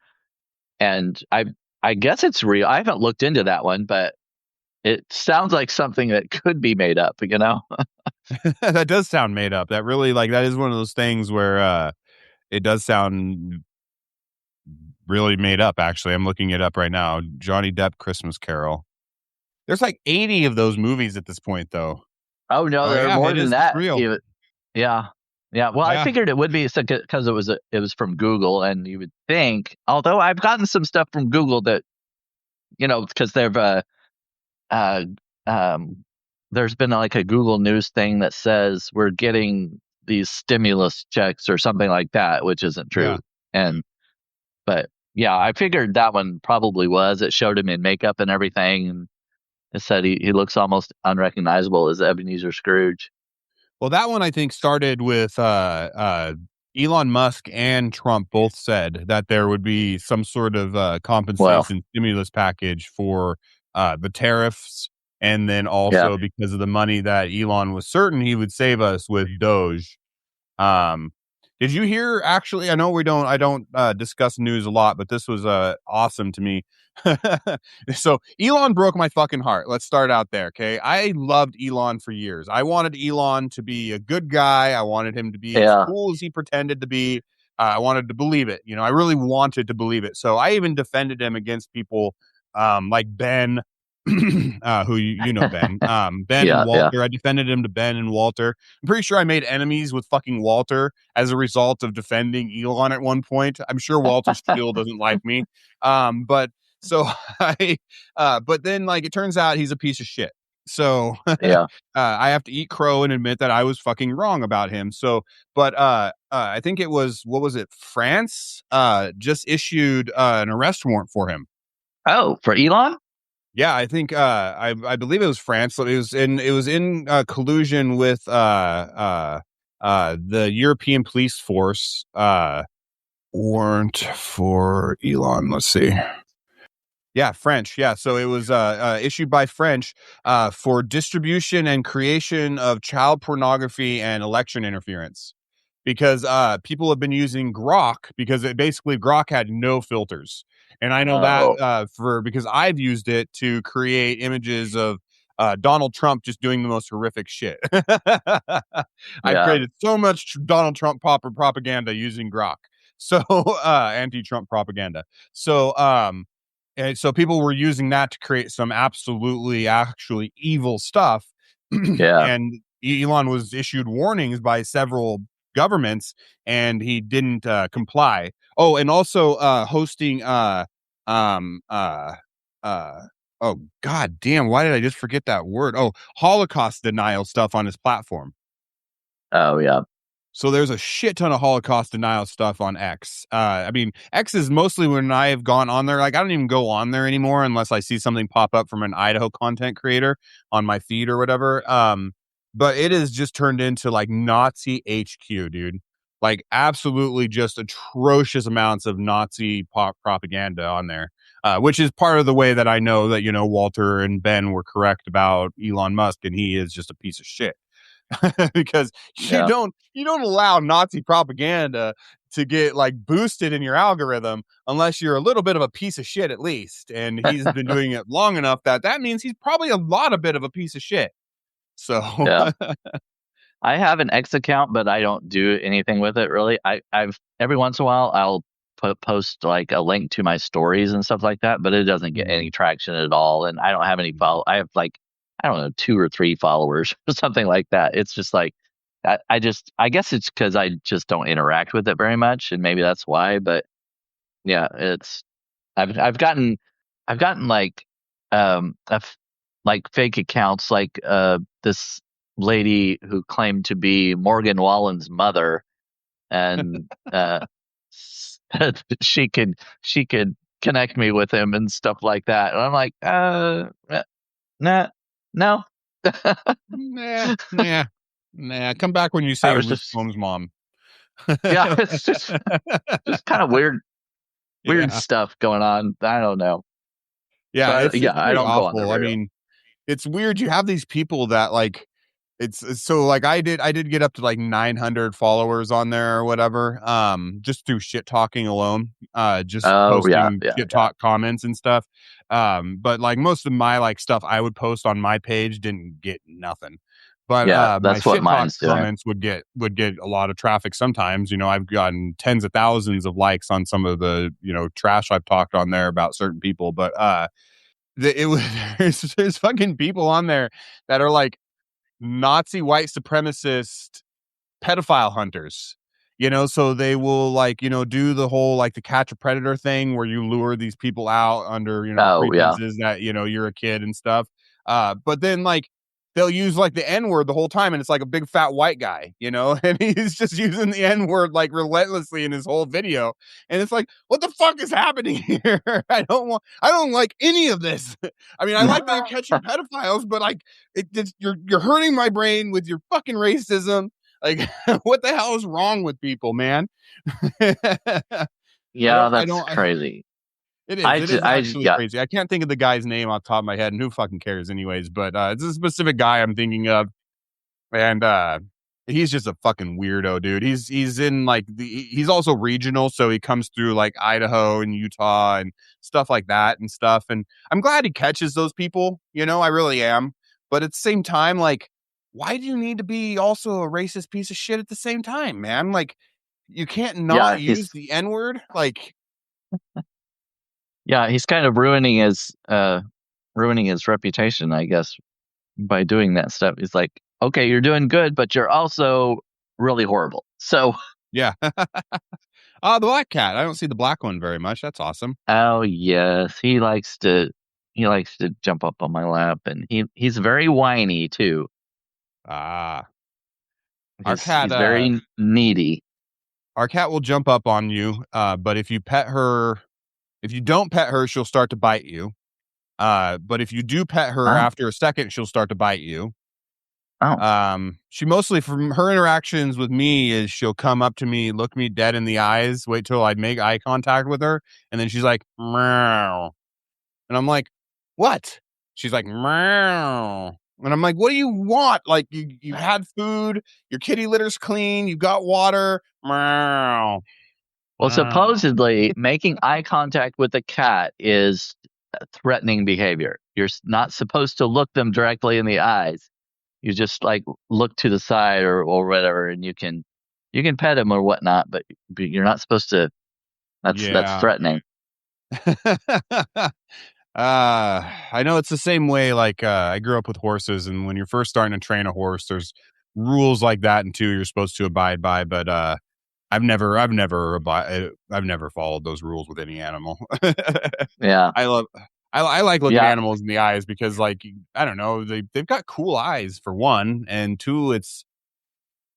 and I guess it's real. I haven't looked into that one, but it sounds like something that could be made up. That does sound made up. That really, like, that is one of those things where it does sound really made up, actually. I'm looking it up right now. Johnny Depp Christmas Carol. There's like 80 of those movies at this point, though. Oh no, Oh there are yeah, more it than is. It's that. real. Yeah. Well, I Yeah. figured it would be because it was from Google, and you would think. Although I've gotten some stuff from Google that because they've uh, um, there's been like a Google News thing that says we're getting these stimulus checks or something like that, which isn't true. Yeah. But yeah, I figured that one probably was. It showed him in makeup and everything, and it said he looks almost unrecognizable as Ebenezer Scrooge. Well, that one I think started with Elon Musk and Trump both said that there would be some sort of compensation stimulus package for the tariffs, and then also because of the money that Elon was certain he would save us with Doge. Did you hear, actually, I know I don't discuss news a lot, but this was awesome to me. So Elon broke my fucking heart. Let's start out there. Okay. I loved Elon for years. I wanted Elon to be a good guy. I wanted him to be as cool as he pretended to be. I wanted to believe it. I really wanted to believe it. So I even defended him against people like Ben, who you know, Ben, Ben and Walter. Yeah. I defended him to Ben and Walter. I'm pretty sure I made enemies with fucking Walter as a result of defending Elon at one point. I'm sure Walter still doesn't like me. But then like it turns out he's a piece of shit. So I have to eat crow and admit that I was fucking wrong about him. So, but I think it was, what was it? France just issued an arrest warrant for him. Oh, for Elon? Yeah, I think I believe it was France. So it was in collusion with the European police force warrant for Elon. Let's see. Yeah, French. Yeah, so it was issued by French for distribution and creation of child pornography and election interference, because people have been using Grok, because Grok had no filters, and I know that because I've used it to create images of Donald Trump just doing the most horrific shit. I've created so much Donald Trump propaganda using Grok, so anti-Trump propaganda. So and so people were using that to create some actually evil stuff. And Elon was issued warnings by several governments, and he didn't comply. Oh, and also hosting oh god damn, why did I just forget that word? Oh, Holocaust denial stuff on his platform. Oh yeah. So there's a shit ton of Holocaust denial stuff on X. I mean, X is mostly when I have gone on there. Like, I don't even go on there anymore unless I see something pop up from an Idaho content creator on my feed or whatever. But it has just turned into like Nazi HQ, dude. Like, absolutely just atrocious amounts of Nazi propaganda on there, which is part of the way that I know that, Walter and Ben were correct about Elon Musk, and he is just a piece of shit. Because you don't allow Nazi propaganda to get like boosted in your algorithm unless you're a little bit of a piece of shit, at least. And he's been doing it long enough that means he's probably a bit of a piece of shit. So I have an X account, but I don't do anything with it really. I've every once in a while I'll post like a link to my stories and stuff like that, but it doesn't get any traction at all. And I don't have any I have like, I don't know, 2 or 3 followers or something like that. It's just like, I guess it's because I just don't interact with it very much, and maybe that's why. But yeah, I've gotten like like fake accounts, like this lady who claimed to be Morgan Wallen's mother, and she could connect me with him and stuff like that. And I'm like, nah. No. Nah. Come back when you say Luke's mom's mom. Yeah, it's just kind of weird stuff going on. I don't know. Yeah, it's I don't awful. go on there. I mean, it's weird. You have these people that like, it's so like I did get up to like 900 followers on there or whatever, just through shit talking alone, just posting shit talk comments and stuff. But like most of my like stuff I would post on my page didn't get nothing. But Yeah, my that's what shit talk mine's doing. comments would get a lot of traffic sometimes. I've gotten tens of thousands of likes on some of the trash I've talked on there about certain people. But it was there's fucking people on there that are like Nazi white supremacist pedophile hunters. So they will do the whole like the catch a predator thing where you lure these people out under Oh, yeah. pretenses that you're a kid and stuff. But then like they'll use like the N-word the whole time, and it's like a big fat white guy, and he's just using the N-word like relentlessly in his whole video. And it's like, what the fuck is happening here? I don't like any of this. I mean, I like that you're catching pedophiles, but like you're hurting my brain with your fucking racism. Like, what the hell is wrong with people, man? Yeah, I that's don't. crazy. It I is actually yeah. crazy. I can't think of the guy's name off the top of my head, and who fucking cares, anyways? But it's a specific guy I'm thinking of, and he's just a fucking weirdo, dude. He's in like he's also regional, so he comes through like Idaho and Utah and stuff like that and stuff. And I'm glad he catches those people. I really am. But at the same time, like, why do you need to be also a racist piece of shit at the same time, man? Like, you can't not use the N-word. Like, yeah, he's kind of ruining his reputation, I guess, by doing that stuff. He's like, okay, you're doing good, but you're also really horrible. So yeah. The black cat. I don't see the black one very much. That's awesome. Oh yes, he likes to jump up on my lap, and he's very whiny too. Our He's very needy. Our cat will jump up on you, but if you don't pet her, she'll start to bite you. But if you do pet her after a second, she'll start to bite you. Oh. She mostly, from her interactions with me, is she'll come up to me, look me dead in the eyes, wait till I'd make eye contact with her, and then she's like, meow. And I'm like, what? She's like, meow. And I'm like, what do you want? Like, you had food, your kitty litter's clean, you got water, meow. Well, supposedly making eye contact with a cat is threatening behavior. You're not supposed to look them directly in the eyes. You just like look to the side or whatever, and you can pet them or whatnot, but you're not supposed to. That's threatening. I know it's the same way. Like, I grew up with horses, and when you're first starting to train a horse, there's rules like that, and you're supposed to abide by. But I've never followed those rules with any animal. Yeah, I like looking animals in the eyes because, like, I don't know, they've got cool eyes for one, and two,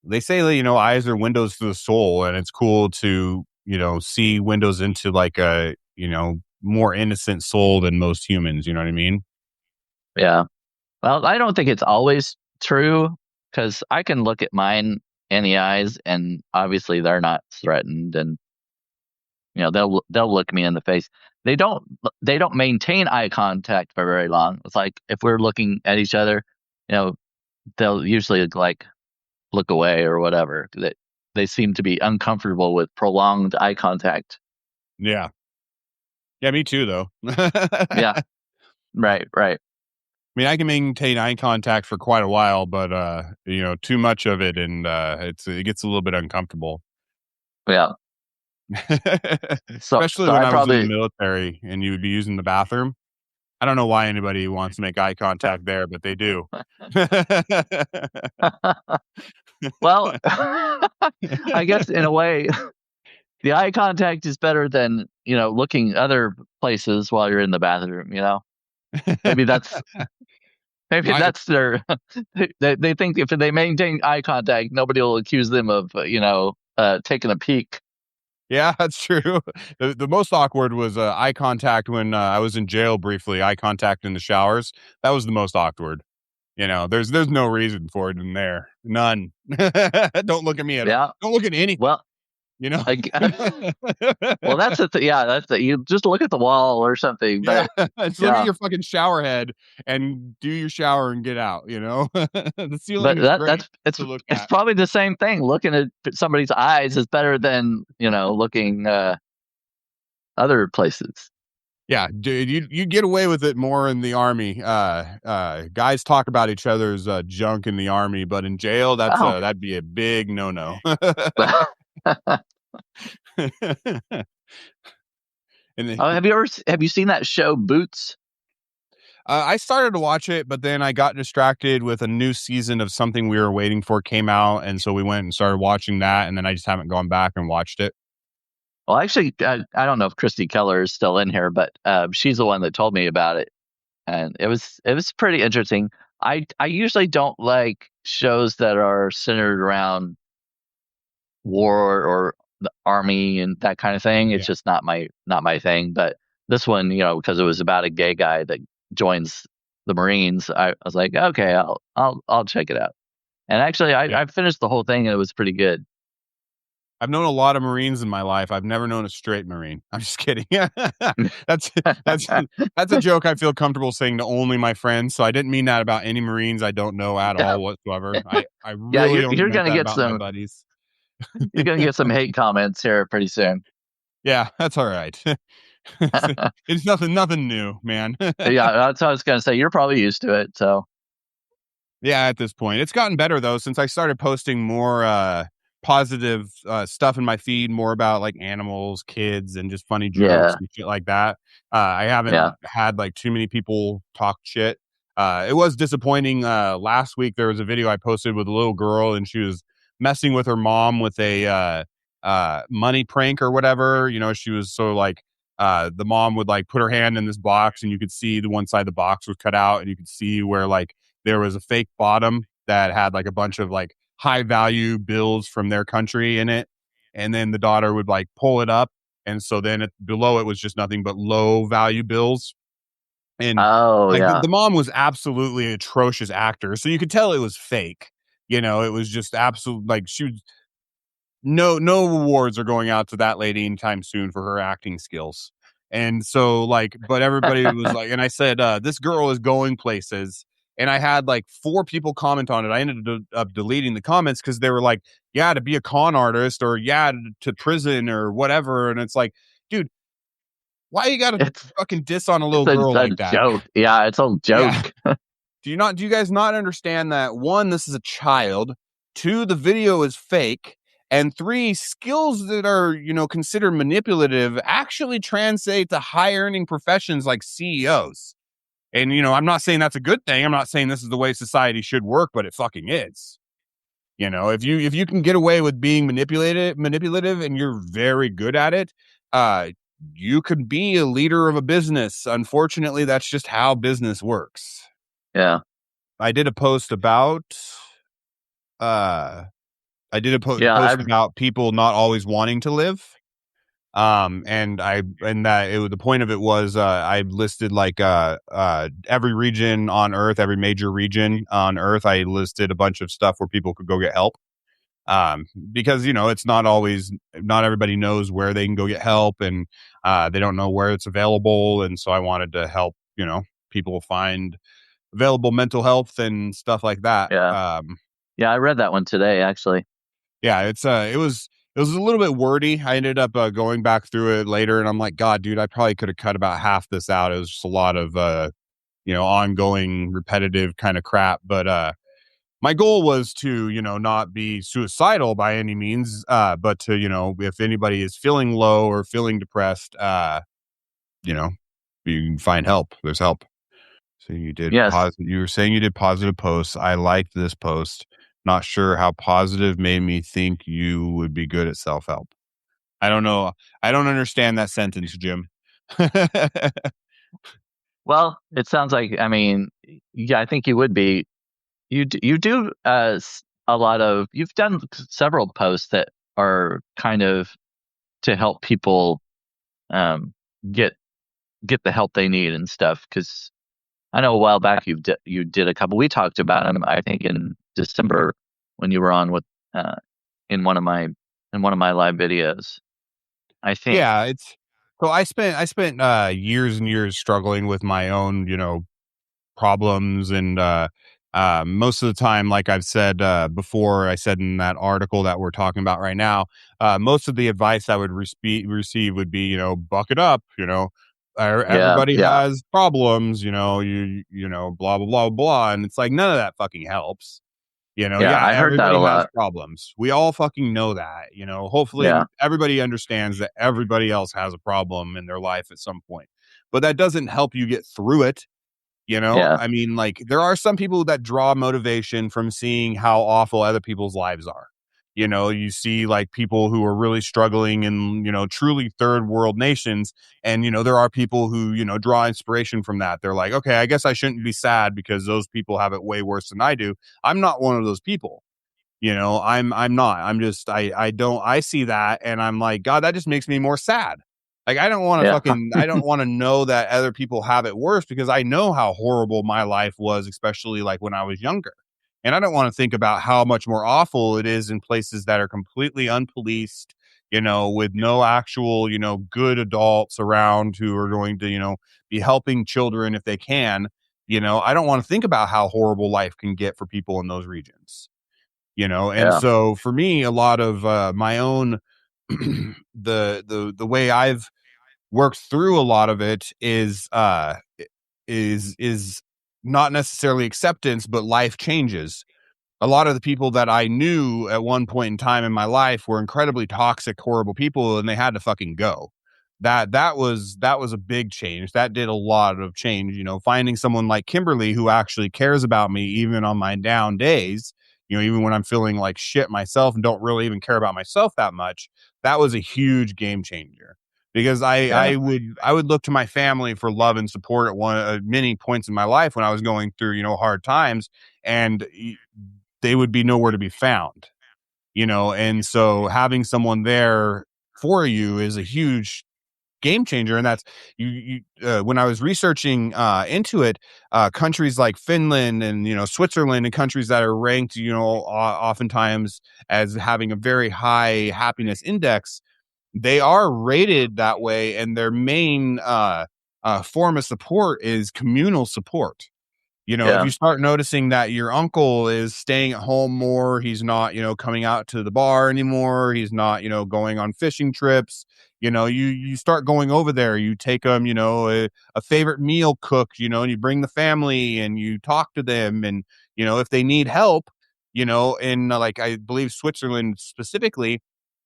they say that eyes are windows to the soul, and it's cool to see windows into like a more innocent soul than most humans. You know what I mean? Yeah. Well, I don't think it's always true because I can look at mine in the eyes, and obviously they're not threatened, and they'll look me in the face. They don't maintain eye contact for very long. It's like if we're looking at each other, they'll usually like look away or whatever. They seem to be uncomfortable with prolonged eye contact. Yeah. Yeah, me too, though. Yeah. Right. I mean, I can maintain eye contact for quite a while, but too much of it, and it gets a little bit uncomfortable. Yeah. Especially when I was in the military and you would be using the bathroom. I don't know why anybody wants to make eye contact there, but they do. Well, I guess in a way, the eye contact is better than, looking other places while you're in the bathroom, Maybe that's their, they think if they maintain eye contact, nobody will accuse them of, taking a peek. Yeah, that's true. The most awkward was eye contact when I was in jail briefly. Eye contact in the showers. That was the most awkward. There's no reason for it in there. None. Don't look at me at all. Don't look at anything. Well, well, that's you just look at the wall or something. But just look at your fucking shower head and do your shower and get out. The ceiling is great to look at. It's probably the same thing. Looking at somebody's eyes is better than looking other places. Yeah, dude, you get away with it more in the army. Guys talk about each other's junk in the army, but in jail, Oh, that'd be a big no-no. And oh, have you seen that show Boots? I started to watch it, but then I got distracted with a new season of something we were waiting for came out, and so we went and started watching that, and then I just haven't gone back and watched it. Well, actually, I don't know if Christy Keller is still in here, but she's the one that told me about it, and it was pretty interesting. I usually don't like shows that are centered around war or the army and that kind of thing. It's Yeah, just not my thing. But this one, because it was about a gay guy that joins the Marines, I was like, okay, I'll check it out. And actually, yeah. I finished the whole thing and it was pretty good. I've known a lot of Marines in my life. I've never known a straight Marine. I'm just kidding. that's that's that's a joke I feel comfortable saying to only my friends. So I didn't mean that about any Marines I don't know at all whatsoever. I Yeah, really you're only you're meant gonna that get about my some buddies. you're gonna get some hate comments here pretty soon. Yeah, that's all right. It's nothing new, man. Yeah, that's what I was gonna say. You're probably used to it, so Yeah, at this point. It's gotten better though since I started posting more positive stuff in my feed, more about like animals, kids, and just funny jokes yeah, and shit like that. I yeah. haven't had like too many people talk shit. It was disappointing. Last week there was a video I posted with a little girl and she was messing with her mom with a money prank or whatever. You know, she was so like the mom would like put her hand in this box and you could see the one side of the box was cut out and you could see where like there was a fake bottom that had like a bunch of like high value bills from their country in it. And then the daughter would like pull it up. And so then below it was just nothing but low value bills. And Oh like yeah, the mom was absolutely an atrocious actor. So you could tell it was fake. You know, it was just absolute like she was no awards are going out to that lady anytime soon for her acting skills. And so like, but everybody was like, and I said, this girl is going places. And I had like 4 people comment on it. I ended up deleting the comments because they were like, yeah, to be a con artist or yeah, to prison or whatever. And it's like, dude, why you gotta it's fucking diss on a it's little a, girl a like that? joke. Yeah, it's a Yeah. joke. Do you guys not understand that 1, this is a child, 2, the video is fake, and 3, skills that are, considered manipulative actually translate to high earning professions like CEOs. And, I'm not saying that's a good thing. I'm not saying this is the way society should work, but it fucking is. If you can get away with being manipulative and you're very good at it, uh, you could be a leader of a business. Unfortunately, that's just how business works. Yeah, I did a post about uh I did a yeah. post about people not always wanting to live. The point of it was I listed like every region on Earth, every major region on Earth. I listed a bunch of stuff where people could go get help. Because it's not everybody knows where they can go get help, and they don't know where it's available, and so I wanted to help people find available mental health and stuff like that. Yeah. Yeah, I read that one today, actually. Yeah, it was a little bit wordy. I ended up going back through it later, and I'm like, God, dude, I probably could have cut about half this out. It was just a lot of ongoing, repetitive kind of crap. But my goal was to not be suicidal by any means, but to if anybody is feeling low or feeling depressed, you know, you can find help. There's help. So you did Yes. positive. You were saying you did positive posts. I liked this post. Not sure how positive made me think you would be good at self help. I don't know. I don't understand that sentence, Jim. Well, it sounds like, I mean, yeah, I think you would be. You do a lot of. You've done several posts that are kind of to help people um, get get the help they need and stuff. Because I know a while back you did a couple. We talked about them. I think in December when you were on with uh, in one of my live videos. I think. Yeah, it's so I spent years and years struggling with my own, problems and most of the time, like I've said before, I said in that article that we're talking about right now, most of the advice I would receive would be, buck it up, Everybody yeah, has problems, you know, you know, blah, blah, blah, blah. And it's like, none of that fucking helps. You know, yeah. yeah, I heard that a everybody has lot. problems. We all fucking know that, you know. Yeah, Hopefully everybody understands that everybody else has a problem in their life at some point. But that doesn't help you get through it. You know, yeah, I mean, like, there are some people that draw motivation from seeing how awful other people's lives are. You know, you see like people who are really struggling in, you know, truly third world nations. And, you know, there are people who, you know, draw inspiration from that. They're like, okay, I guess I shouldn't be sad because those people have it way worse than I do. I'm not one of those people. You know, I'm not. I'm just I don't I see that and I'm like, God, that just makes me more sad. Like yeah, I don't want to know that other people have it worse because I know how horrible my life was, especially like when I was younger. And I don't want to think about how much more awful it is in places that are completely unpoliced, you know, with no actual, you know, good adults around who are going to, you know, be helping children if they can. You know, I don't want to think about how horrible life can get for people in those regions, you know. And yeah, so for me, a lot of my own the way I've worked through a lot of it is not necessarily acceptance but life changes. A lot of the people that I knew at one point in time in my life were incredibly toxic, horrible people, and they had to fucking go. That was a big change. That did a lot of change. You know, finding someone like Kimberly who actually cares about me even on my down days. You know, even when I'm feeling like shit myself and don't really even care about myself that much. That was a huge game changer because yeah, I would look to my family for love and support at many points in my life when I was going through, you know, hard times, and they would be nowhere to be found, you know. And so having someone there for you is a huge game changer. And that's when I was researching into it, countries like Finland and, you know, Switzerland and countries that are ranked, you know, oftentimes as having a very high happiness index, they are rated that way. And their main form of support is communal support. You know, if yeah, you start noticing that your uncle is staying at home more, he's not, you know, coming out to the bar anymore, he's not, you know, going on fishing trips, you know, you start going over there, you take them, you know, a favorite meal cooked, you know, and you bring the family and you talk to them. And, you know, if they need help, you know, in like I believe Switzerland specifically,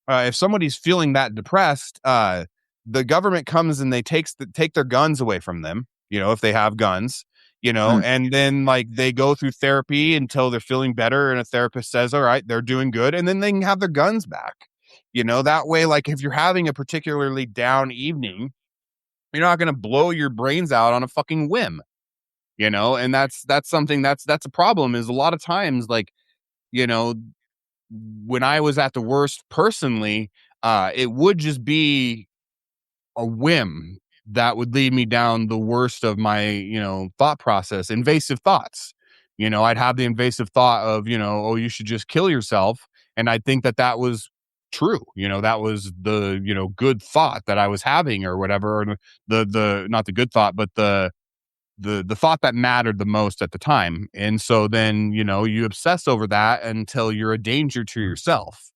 if somebody's feeling that depressed, the government comes and they take their guns away from them, you know, if they have guns, you know, mm, and then like they go through therapy until they're feeling better. And a therapist says, all right, they're doing good. And then they can have their guns back, you know, that way. Like if you're having a particularly down evening, you're not going to blow your brains out on a fucking whim, you know. And that's something that's a problem is a lot of times, like, you know, when I was at the worst personally, it would just be a whim that would lead me down the worst of my, you know, thought process, invasive thoughts. You know, I'd have the invasive thought of, you know, oh, you should just kill yourself. And I think that that was true. You know, that was the, you know, good thought that I was having or whatever. Or not the good thought, but the thought that mattered the most at the time. And so then, you know, you obsess over that until you're a danger to yourself.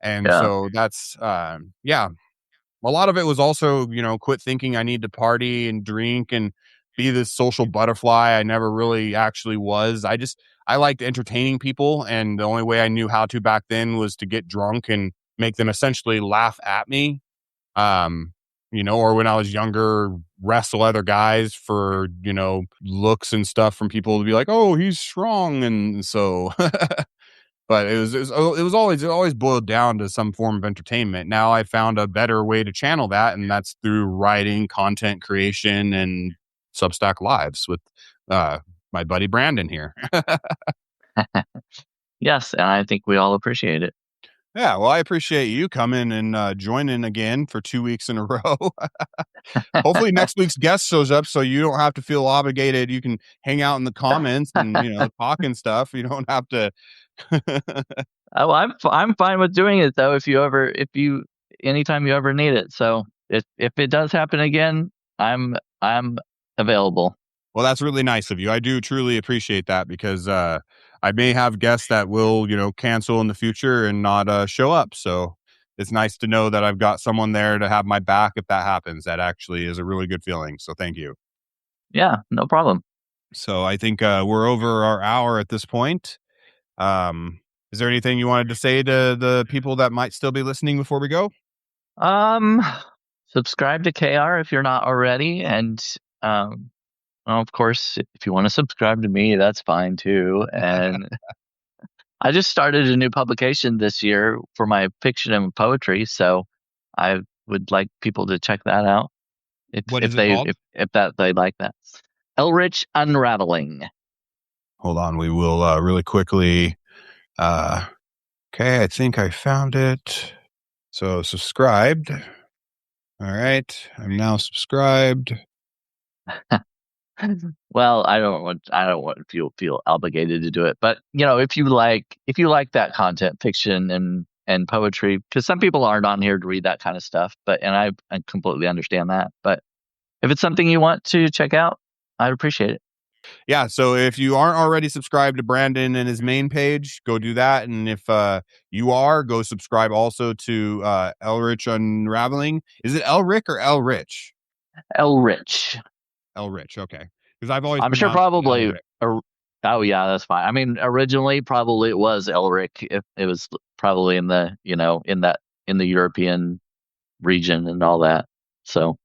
And yeah, so that's, yeah, a lot of it was also, you know, quit thinking I need to party and drink and be this social butterfly. I never really actually was. I liked entertaining people. And the only way I knew how to back then was to get drunk and make them essentially laugh at me. Um, you know, or when I was younger, wrestle other guys for, you know, looks and stuff from people to be like, oh, he's strong. And so, but it always boiled down to some form of entertainment. Now I found a better way to channel that, and that's through writing, content creation, and Substack lives with uh, my buddy Brandon here. yes. And I think we all appreciate it. Yeah, well, I appreciate you coming and joining again for 2 weeks in a row. Hopefully, next week's guest shows up, so you don't have to feel obligated. You can hang out in the comments and, you know, talk and stuff. You don't have to. Oh, I'm fine with doing it though. If you anytime you ever need it. So if it does happen again, I'm available. Well, that's really nice of you. I do truly appreciate that because I may have guests that will, you know, cancel in the future and not show up. So it's nice to know that I've got someone there to have my back if that happens. That actually is a really good feeling. So thank you. Yeah, no problem. So I think we're over our hour at this point. Is there anything you wanted to say to the people that might still be listening before we go? Subscribe to KR if you're not already, and well, of course, if you want to subscribe to me, that's fine too. And I just started a new publication this year for my fiction and poetry, so I would like people to check that out What is it called? if they like that. Elrich Unraveling. Hold on, we will really quickly. Okay, I think I found it. So subscribed. All right, I'm now subscribed. Well, I don't want you feel obligated to do it, but if you like that content, fiction and poetry, because some people aren't on here to read that kind of stuff, and I completely understand that. But if it's something you want to check out, I'd appreciate it. Yeah, so if you aren't already subscribed to Brandon and his main page, go do that. And if you are, go subscribe also to Elrich Unraveling. Is it Elric or Elrich? Elrich. Elrich, okay. Because I've always I'm sure probably. Oh yeah, that's fine. I mean, originally probably it was Elric. If it was probably in the in the European region and all that. So.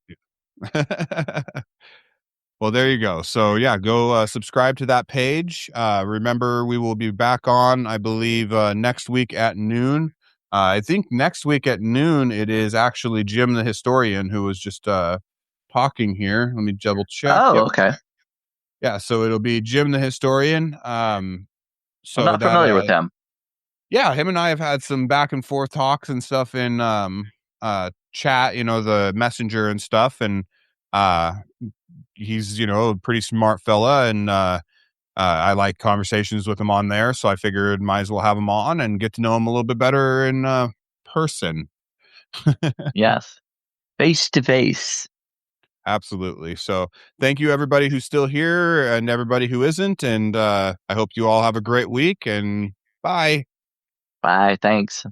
Well, there you go. So yeah, go subscribe to that page. Remember, we will be back on, I believe, next week at noon. I think next week at noon, it is actually Jim the Historian who was just talking here. Let me double check. Oh, yep. Okay. Yeah, so it'll be Jim the Historian. So I'm not familiar with him. Yeah, him and I have had some back and forth talks and stuff in chat, the messenger and stuff. And he's, a pretty smart fella. And I like conversations with him on there. So I figured might as well have him on and get to know him a little bit better in person. Yes. Face to face. Absolutely. So thank you, everybody who's still here and everybody who isn't. And I hope you all have a great week, and bye. Bye. Thanks.